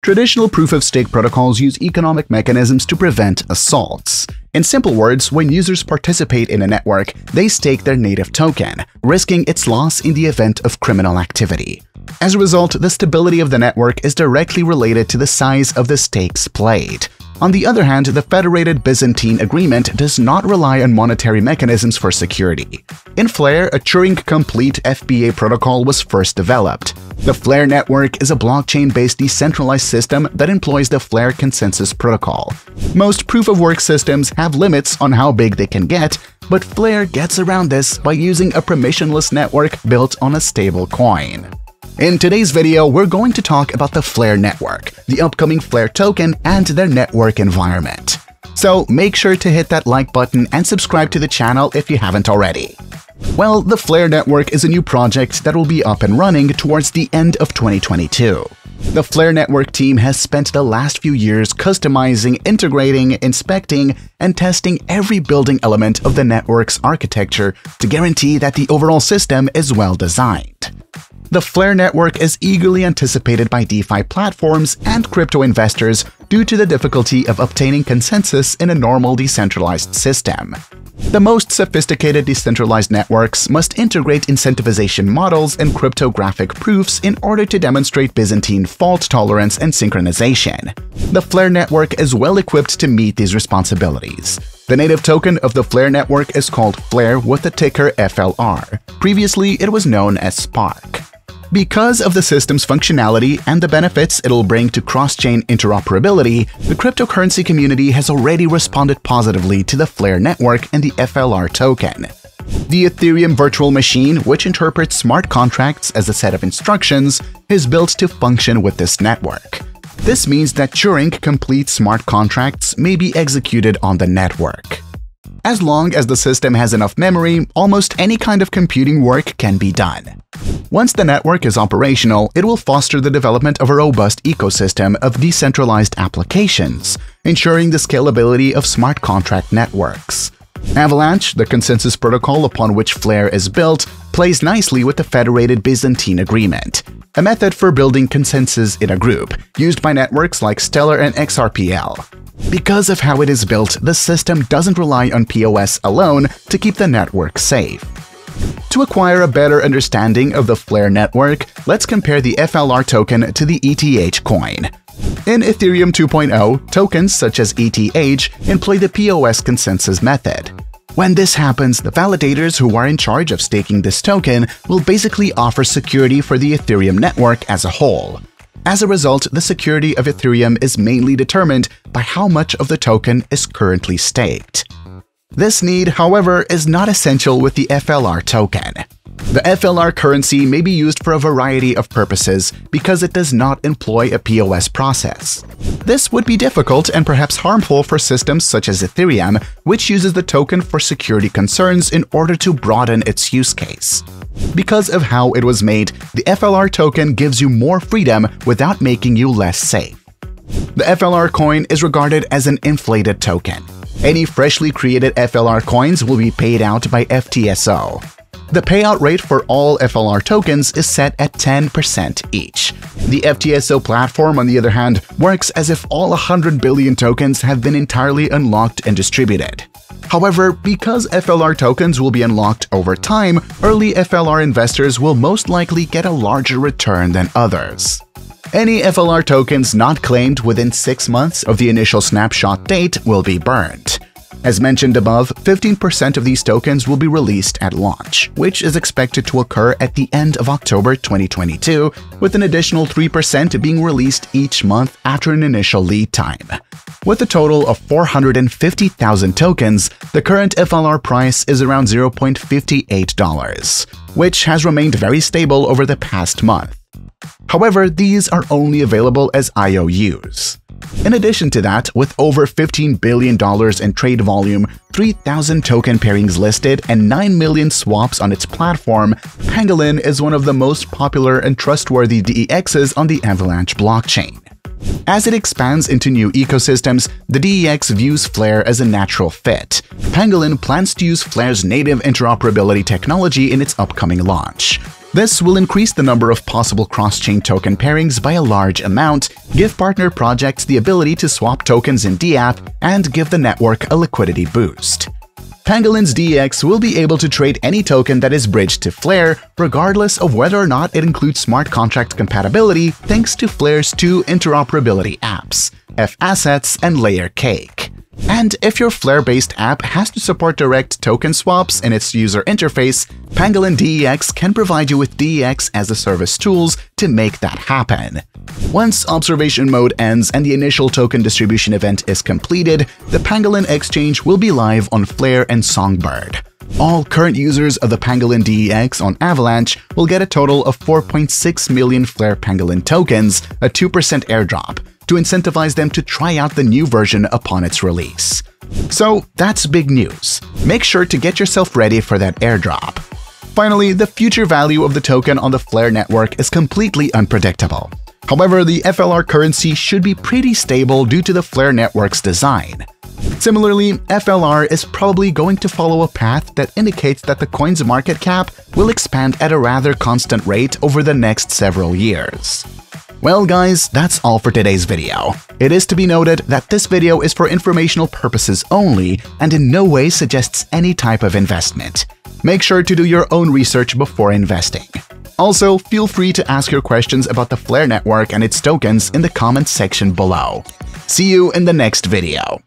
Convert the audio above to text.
Traditional proof-of-stake protocols use economic mechanisms to prevent assaults. In simple words, when users participate in a network, they stake their native token, risking its loss in the event of criminal activity. As a result, the stability of the network is directly related to the size of the stakes played. On the other hand, the Federated Byzantine Agreement does not rely on monetary mechanisms for security. In FLR, a Turing-complete FBA protocol was first developed. The FLR network is a blockchain-based decentralized system that employs the FLR consensus protocol. Most proof-of-work systems have limits on how big they can get, but FLR gets around this by using a permissionless network built on a stable coin. In today's video, we're going to talk about the FLR network, the upcoming FLR token, and their network environment. So make sure to hit that like button and subscribe to the channel if you haven't already. Well, the FLR network is a new project that will be up and running towards the end of 2022. The FLR network team has spent the last few years customizing, integrating, inspecting, and testing every building element of the network's architecture to guarantee that the overall system is well designed. The FLR network is eagerly anticipated by DeFi platforms and crypto investors due to the difficulty of obtaining consensus in a normal decentralized system. The most sophisticated decentralized networks must integrate incentivization models and cryptographic proofs in order to demonstrate Byzantine fault tolerance and synchronization. The FLR network is well equipped to meet these responsibilities. The native token of the FLR network is called FLR with the ticker FLR. Previously, it was known as Spark. Because of the system's functionality and the benefits it'll bring to cross-chain interoperability, the cryptocurrency community has already responded positively to the FLR network and the FLR token. The Ethereum virtual machine, which interprets smart contracts as a set of instructions, is built to function with this network. This means that Turing-complete smart contracts may be executed on the network. As long as the system has enough memory, almost any kind of computing work can be done. Once the network is operational, it will foster the development of a robust ecosystem of decentralized applications, ensuring the scalability of smart contract networks. Avalanche, the consensus protocol upon which FLR is built, plays nicely with the Federated Byzantine Agreement, a method for building consensus in a group, used by networks like Stellar and XRPL. Because of how it is built, the system doesn't rely on POS alone to keep the network safe. To acquire a better understanding of the FLR network, let's compare the FLR token to the ETH coin. In Ethereum 2.0, tokens such as ETH employ the POS consensus method. When this happens, the validators who are in charge of staking this token will basically offer security for the Ethereum network as a whole. As a result, the security of Ethereum is mainly determined by how much of the token is currently staked. This need, however, is not essential with the FLR token. The FLR currency may be used for a variety of purposes because it does not employ a POS process. This would be difficult and perhaps harmful for systems such as Ethereum, which uses the token for security concerns in order to broaden its use case. Because of how it was made, the FLR token gives you more freedom without making you less safe. The FLR coin is regarded as an inflated token. Any freshly created FLR coins will be paid out by FTSO. The payout rate for all FLR tokens is set at 10% each. The FTSO platform, on the other hand, works as if all 100 billion tokens have been entirely unlocked and distributed. However, because FLR tokens will be unlocked over time, early FLR investors will most likely get a larger return than others. Any FLR tokens not claimed within 6 months of the initial snapshot date will be burned. As mentioned above, 15% of these tokens will be released at launch, which is expected to occur at the end of October 2022, with an additional 3% being released each month after an initial lead time. With a total of 450,000 tokens, the current FLR price is around $0.58, which has remained very stable over the past month. However, these are only available as IOUs. In addition to that, with over $15 billion in trade volume, 3,000 token pairings listed, and 9 million swaps on its platform, Pangolin is one of the most popular and trustworthy DEXs on the Avalanche blockchain. As it expands into new ecosystems, the DEX views FLR as a natural fit. Pangolin plans to use FLR's native interoperability technology in its upcoming launch. This will increase the number of possible cross-chain token pairings by a large amount, give partner projects the ability to swap tokens in DApp, and give the network a liquidity boost. Pangolin's DEX will be able to trade any token that is bridged to FLR, regardless of whether or not it includes smart contract compatibility, thanks to FLR's two interoperability apps, F-Assets and Layer Cake. And if your FLR-based app has to support direct token swaps in its user interface, Pangolin DEX can provide you with DEX as a service tools to make that happen. Once observation mode ends and the initial token distribution event is completed, the Pangolin exchange will be live on FLR and Songbird. All current users of the Pangolin DEX on Avalanche will get a total of 4.6 million FLR Pangolin tokens, a 2% airdrop, to incentivize them to try out the new version upon its release. So that's big news. Make sure to get yourself ready for that airdrop. Finally, the future value of the token on the FLR network is completely unpredictable. However, the FLR currency should be pretty stable due to the FLR network's design. Similarly, FLR is probably going to follow a path that indicates that the coin's market cap will expand at a rather constant rate over the next several years. Well guys, that's all for today's video. It is to be noted that this video is for informational purposes only and in no way suggests any type of investment. Make sure to do your own research before investing. Also, feel free to ask your questions about the FLR network and its tokens in the comments section below. See you in the next video.